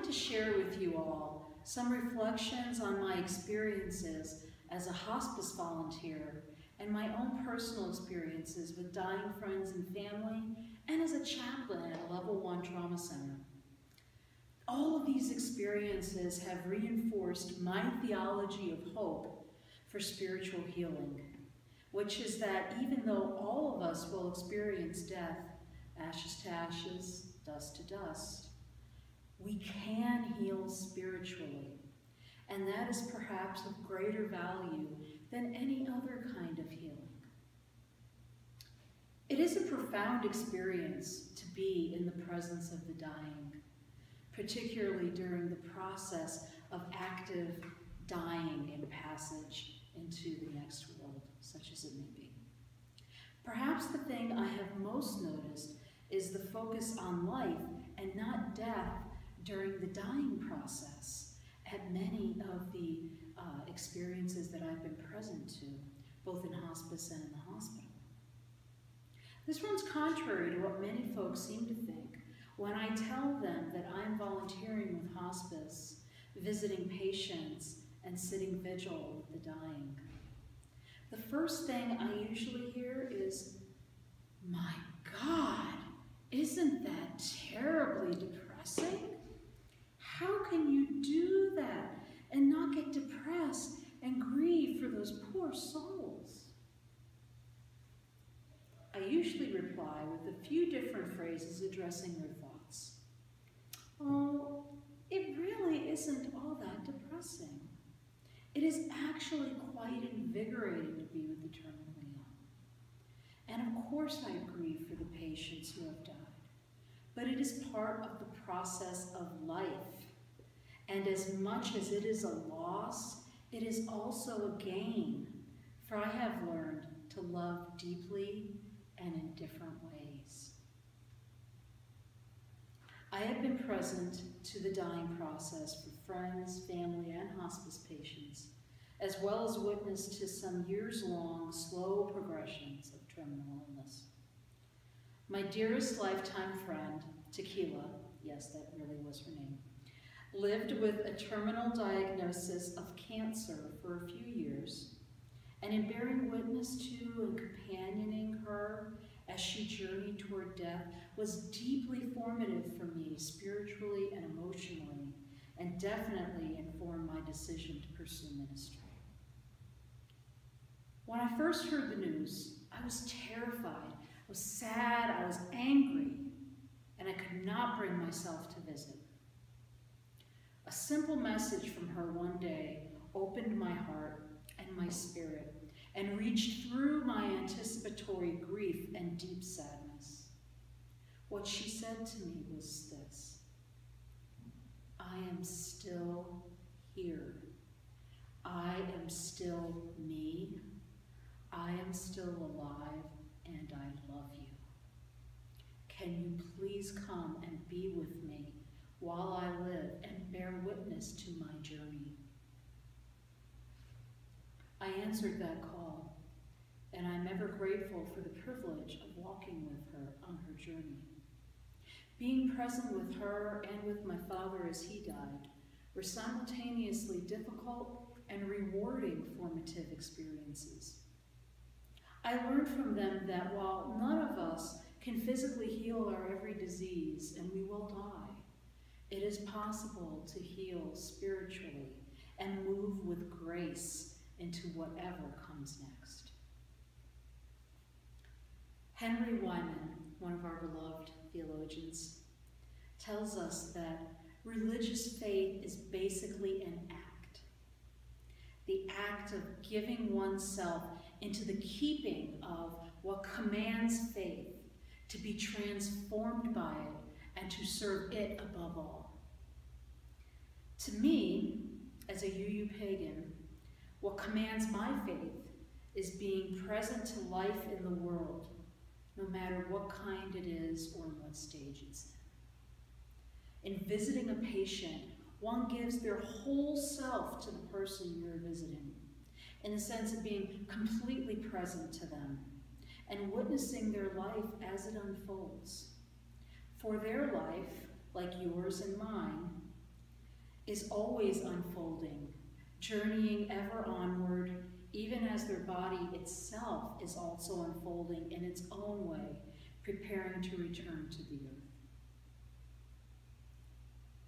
to share with you all some reflections on my experiences as a hospice volunteer and my own personal experiences with dying friends and family, and as a chaplain at a Level 1 trauma center. All of these experiences have reinforced my theology of hope for spiritual healing, which is that even though all of us will experience death, ashes to ashes, dust to dust, we can heal spiritually, and that is perhaps of greater value than any other kind of healing. It is a profound experience to be in the presence of the dying, particularly during the process of active dying and passage into the next world, such as it may be. Perhaps the thing I have most noticed is the focus on life and not death during the dying process at many of the experiences that I've been present to, both in hospice and in the hospital. This runs contrary to what many folks seem to think when I tell them that I'm volunteering with hospice, visiting patients, and sitting vigil with the dying. The first thing I usually hear is, "My God, isn't that terribly depressing? How can you do that and not get depressed and grieve for those poor souls?" I usually reply with a few different phrases addressing their thoughts. "Oh, it really isn't all that depressing. It is actually quite invigorating to be with the terminally ill. And of course I grieve for the patients who have died, but it is part of the process of life. And as much as it is a loss, it is also a gain, for I have learned to love deeply and in different ways." I have been present to the dying process for friends, family, and hospice patients, as well as witness to some years-long slow progressions of terminal illness. My dearest lifetime friend, Tequila, yes, that really was her name, lived with a terminal diagnosis of cancer for a few years, and in bearing witness to and companioning her as she journeyed toward death was deeply formative for me spiritually and emotionally, and definitely informed my decision to pursue ministry. When I first heard the news, I was terrified, I was sad, I was angry, and I could not bring myself to visit. A simple message from her one day opened my heart and my spirit and reached through my anticipatory grief and deep sadness. What she said to me was this: "I am still here. I am still me. I am still alive, and I love you. Can you please come and be with me while I live and bear witness to my journey?" I answered that call, and I'm ever grateful for the privilege of walking with her on her journey. Being present with her and with my father as he died were simultaneously difficult and rewarding formative experiences. I learned from them that while none of us can physically heal our every disease, and we will die, it is possible to heal spiritually and move with grace into whatever comes next. Henry Wyman, one of our beloved theologians, tells us that religious faith is basically an act. The act of giving oneself into the keeping of what commands faith, to be transformed by it and to serve it above all. To me, as a UU pagan, what commands my faith is being present to life in the world, no matter what kind it is or in what stage it's in. In visiting a patient, one gives their whole self to the person you're visiting, in the sense of being completely present to them and witnessing their life as it unfolds. For their life, like yours and mine, is always unfolding, journeying ever onward, even as their body itself is also unfolding in its own way, preparing to return to the earth.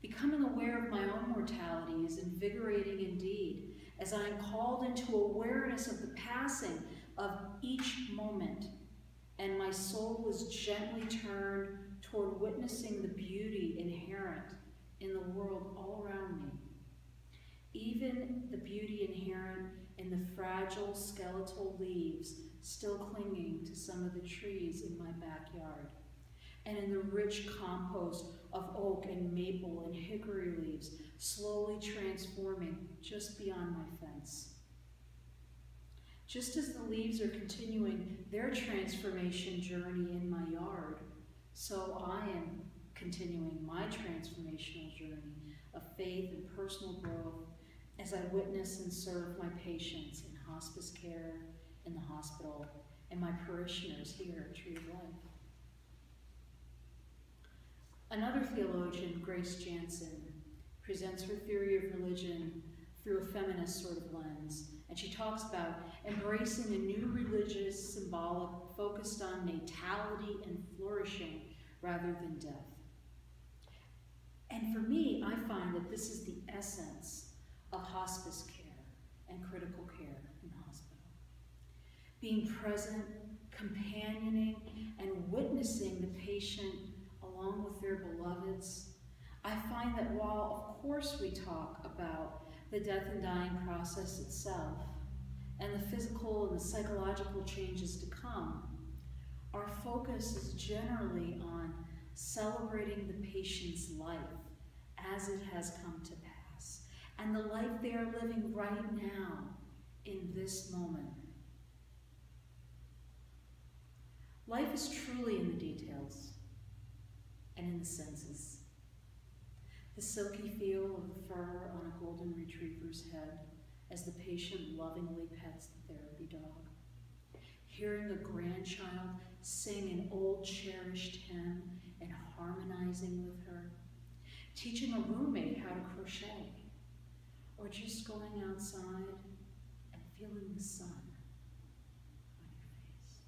Becoming aware of my own mortality is invigorating indeed, as I am called into awareness of the passing of each moment, and my soul is gently turned toward witnessing the beauty inherent in the world all around me. Even the beauty inherent in the fragile skeletal leaves still clinging to some of the trees in my backyard, and in the rich compost of oak and maple and hickory leaves slowly transforming just beyond my fence. Just as the leaves are continuing their transformation journey in my yard, so I am continuing my transformational journey of faith and personal growth as I witness and serve my patients in hospice care, in the hospital, and my parishioners here at Tree of Life. Another theologian, Grace Jansen, presents her theory of religion through a feminist sort of lens, and she talks about embracing a new religious symbolic focused on natality and flourishing rather than death. And for me, I find that this is the essence of hospice care and critical care in the hospital. Being present, companioning, and witnessing the patient along with their beloveds. I find that while, of course, we talk about the death and dying process itself and the physical and the psychological changes to come, our focus is generally on celebrating the patient's life as it has come to pass and the life they are living right now in this moment. Life is truly in the details and in the senses. The silky feel of the fur on a golden retriever's head as the patient lovingly pets the therapy dog. Hearing a grandchild sing an old cherished hymn and harmonizing with her. Teaching a roommate how to crochet. Or just going outside and feeling the sun on your face.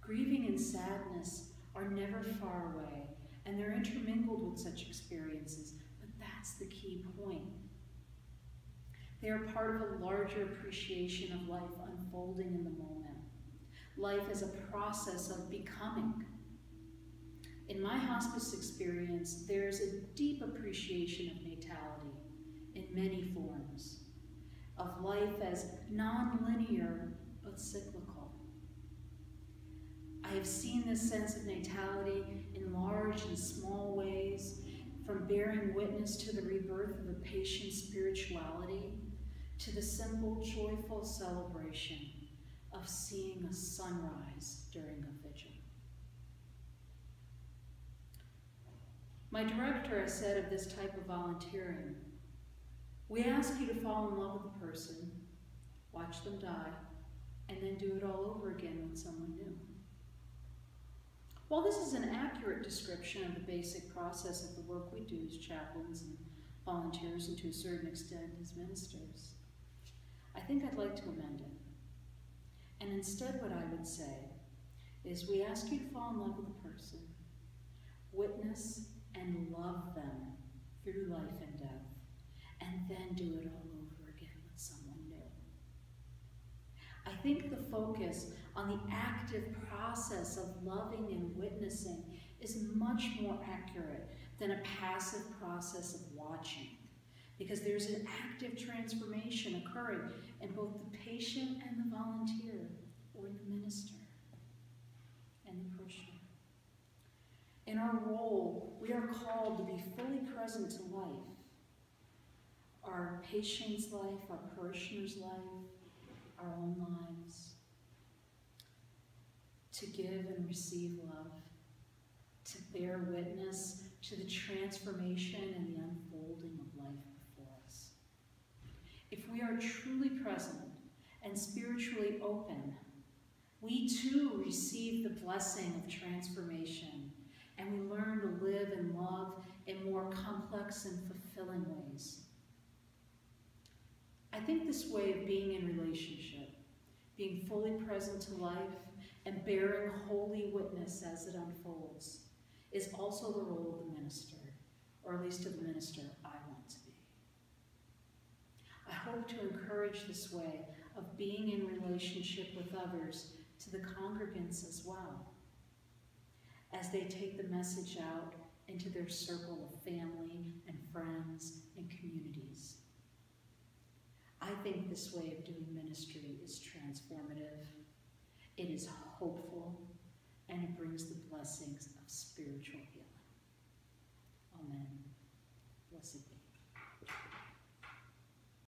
Grieving and sadness are never far away, and they're intermingled with such experiences, but that's the key point. They are part of a larger appreciation of life unfolding in the moment. Life as a process of becoming. In my hospice experience, there's a deep appreciation of natality in many forms, of life as non-linear but cyclical. I have seen this sense of natality in large and small ways, from bearing witness to the rebirth of a patient's spirituality to the simple, joyful celebration of seeing a sunrise during a vigil. My director has said of this type of volunteering, we ask you to fall in love with a person, watch them die, and then do it all over again with someone new. While this is an accurate description of the basic process of the work we do as chaplains and volunteers, and to a certain extent as ministers, I think I'd like to amend it. And instead what I would say is we ask you to fall in love with a person, witness and love them through life and death, and then do it all over again with someone new. I think the focus on the active process of loving and witnessing is much more accurate than a passive process of watching, because there's an active transformation occurring in both the patient and the volunteer, or the minister and the parishioner. In our role, we are called to be fully present to life, our patient's life, our parishioner's life, our own lives, to give and receive love, to bear witness to the transformation and the unfolding of life before us. If we are truly present and spiritually open, we too receive the blessing of transformation, and we learn to live and love in more more complex and fulfilling ways. I think this way of being in relationship, being fully present to life and bearing holy witness as it unfolds, is also the role of the minister, or at least of the minister I want to be. I hope to encourage this way of being in relationship with others to the congregants as well, as they take the message out into their circle of family and friends and communities. I think this way of doing ministry is transformative, it is hopeful, and it brings the blessings of spiritual healing. Amen.